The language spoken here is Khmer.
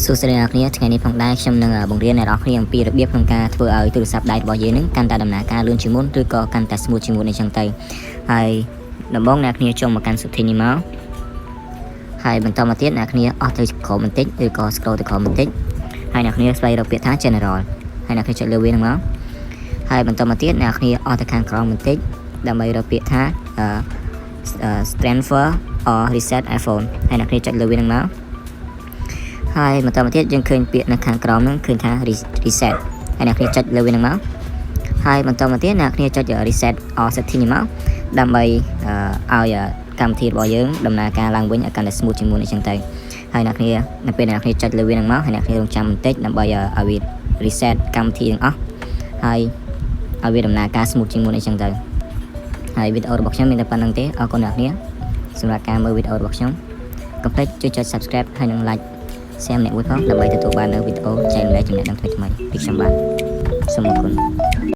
សួស្តីអ្នកនាងថ្ងៃនេះផងដែរខ្ញុំនឹងបង្រៀនអ្នកនរគ្នាអំពីរបៀបក្នុងការធ្វើឲ្យទូរស័ព្ទដៃរបស់យើងនឹងកាន់តែដំណើរការលឿនជាងមុនឬក៏កាន់តែ smooth ជាងមុនអញ្ចឹងទៅហើយដំបូងអ្នកនាងចូលមកកាន់ setting នេះមកហើយបន្តមកទៀតអ្នកនាងអស់ទៅក្រោមបន្តិចឬក៏ scroll ទៅក្រោមបន្តិចហើយអ្នកនាងស្វែងរកពាក្យថា general ហើយអ្នកនាងចុចលើវានឹងមកហើយបន្តមកទៀតអ្នកនាងអស់ទៅខាងក្រោមបន្តិចដើម្បីរកពាក្យថា transfer or reset iPhone ហើយអ្នកនាងចុចលើវានឹងមកហើយបន្តមកទៀតយើងឃើញពាក្យនៅខាងក្រោមហ្នឹងឃើញថា reset ហើយអ្នកនាងចុចលើវានឹងមកហើយបន្តមកទៀតអ្នកនាងចុច reset or setting នេះមកដើម្បីឲ្យកម្មវិធីរបស់យើងដំណើរការឡើងវិញឲ្យកាន់តែ smooth ជាងមុនអញ្ចឹងទៅហើយអ្នកនាងនៅពេលអ្នកនាងចុចលើវានឹងមកហើយអ្នកនាងរងចាំបន្តិចដើម្បីឲ្យវា reset កម្មវិធីទាំងអស់ហើយឲ្យវាដំណើរការ smooth ជាងមុនអញ្ចឹងទៅហើយវីដេអូរបស់ខ្ញុំមានតែប៉ុណ្្នឹងទេអរគុណអ្នកនាងសម្រាប់ការមើលវីដេអូរបស់ខ្ញុំកុំភ្លេចជួយចុច subscribe ហើយនិង like share ម្នាក់មួយផងដើម្បីទទួលបាននូវវីដេអូចែករំលែកចំណេះដឹងថ្មីៗពីខ្ញុំបាទសូមអរគុណ